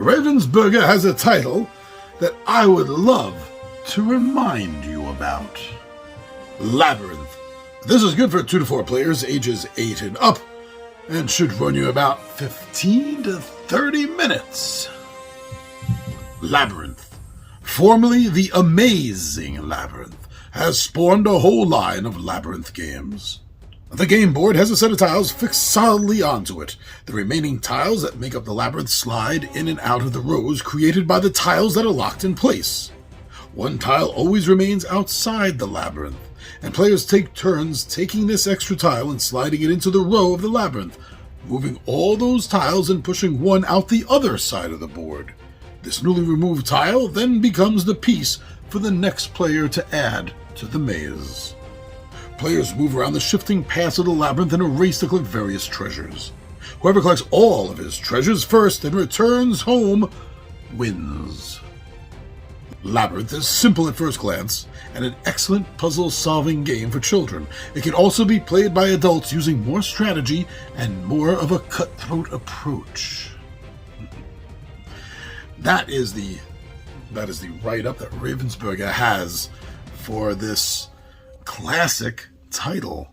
Ravensburger has a title that I would love to remind you about. Labyrinth. This is good for 2 to 4 players, ages 8 and up, and should run you about 15 to 30 minutes. Labyrinth, formerly the Amazing Labyrinth, has spawned a whole line of Labyrinth games. The game board has a set of tiles fixed solidly onto it. The remaining tiles that make up the labyrinth slide in and out of the rows created by the tiles that are locked in place. One tile always remains outside the labyrinth, and players take turns taking this extra tile and sliding it into the row of the labyrinth, moving all those tiles and pushing one out the other side of the board. This newly removed tile then becomes the piece for the next player to add to the maze. Players move around the shifting paths of the labyrinth in a race to collect various treasures. Whoever collects all of his treasures first and returns home wins. Labyrinth is simple at first glance and an excellent puzzle-solving game for children. It can also be played by adults using more strategy and more of a cutthroat approach. That is the write-up that Ravensburger has for this classic title.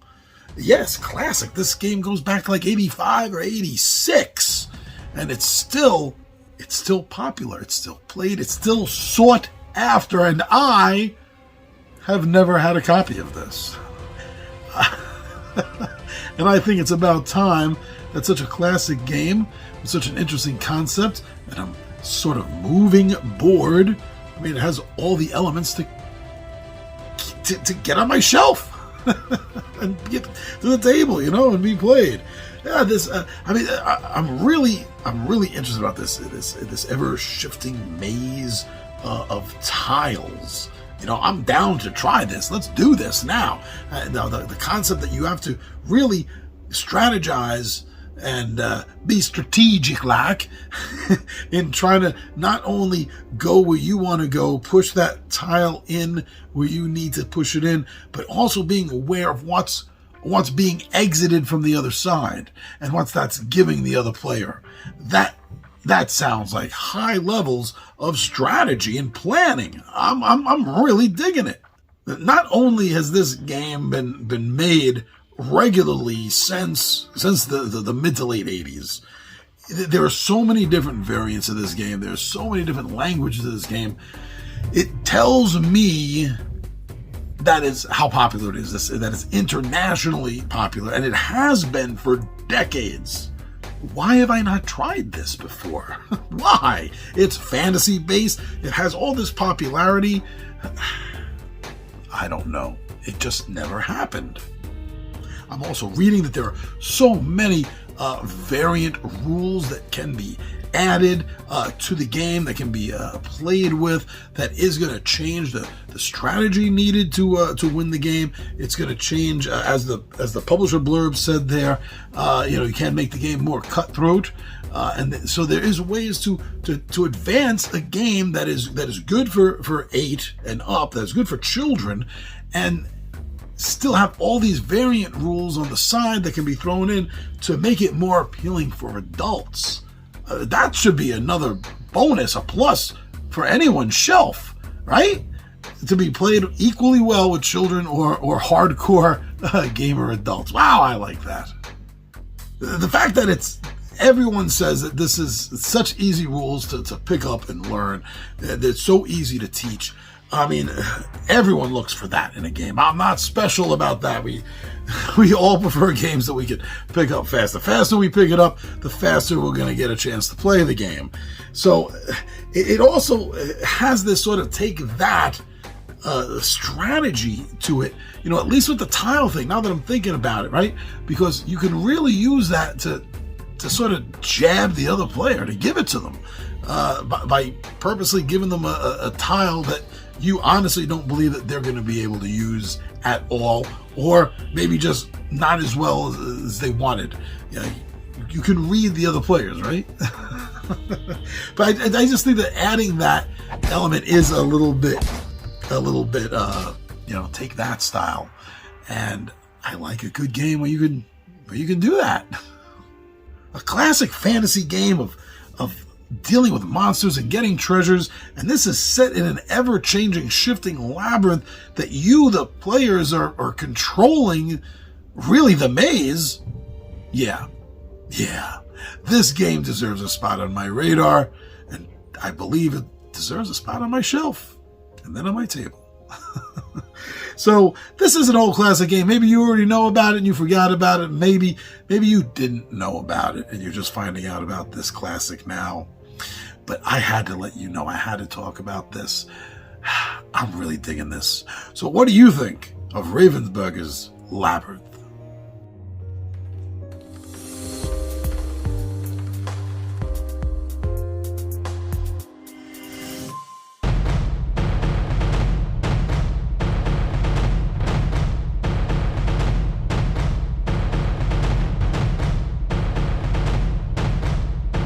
Yes, classic. This game goes back to like 85 or 86, and it's still popular. It's still played. It's still sought after, and I have never had a copy of this. And I think it's about time that such a classic game with such an interesting concept and a sort of moving board, I mean, it has all the elements to get on my shelf and get to the table, and be played. Yeah, I'm really interested about this ever shifting maze of tiles. I'm down to try this. Let's do this now. The concept that you have to really strategize and be strategic like in trying to not only go where you want to go, push that tile in where you need to push it in, but also being aware of what's being exited from the other side and what that's giving the other player. That sounds like high levels of strategy and planning. I'm really digging it. Not only has this game been made regularly since the mid to late 80s. There are so many different variants of this game. There are so many different languages of this game. It tells me that is how popular it is. That it's internationally popular, and it has been for decades. Why have I not tried this before? Why? It's fantasy based. It has all this popularity. I don't know. It just never happened. I'm also reading that there are so many variant rules that can be added to the game, that can be played with, that is going to change the strategy needed to win the game. It's going to change, as the publisher blurb said there, you can make the game more cutthroat. And so there is ways to advance a game that is good for 8 and up, that's good for children, and still have all these variant rules on the side that can be thrown in to make it more appealing for adults. That should be another bonus, a plus for anyone's shelf, right? To be played equally well with children or hardcore gamer adults. Wow, I like that. The fact that everyone says that this is such easy rules to pick up and learn, that it's so easy to teach. I mean, everyone looks for that in a game. I'm not special about that. We all prefer games that we can pick up fast. The faster we pick it up, the faster we're going to get a chance to play the game. So it also has this sort of take that strategy to it, at least with the tile thing, now that I'm thinking about it, right? Because you can really use that to sort of jab the other player, to give it to them by purposely giving them a tile that you honestly don't believe that they're going to be able to use at all, or maybe just not as well as they wanted. You can read the other players, right? But I just think that adding that element is a little bit, take that style. And I like a good game where you can do that. A classic fantasy game of dealing with monsters and getting treasures, and this is set in an ever-changing, shifting labyrinth that you, the players, are controlling, really the maze. Yeah, this game deserves a spot on my radar, and I believe it deserves a spot on my shelf, and then on my table. So this is an old classic game. Maybe you already know about it and you forgot about it. Maybe you didn't know about it and you're just finding out about this classic now. But I had to let you know. I had to talk about this. I'm really digging this. So what do you think of Ravensburger's Labyrinth?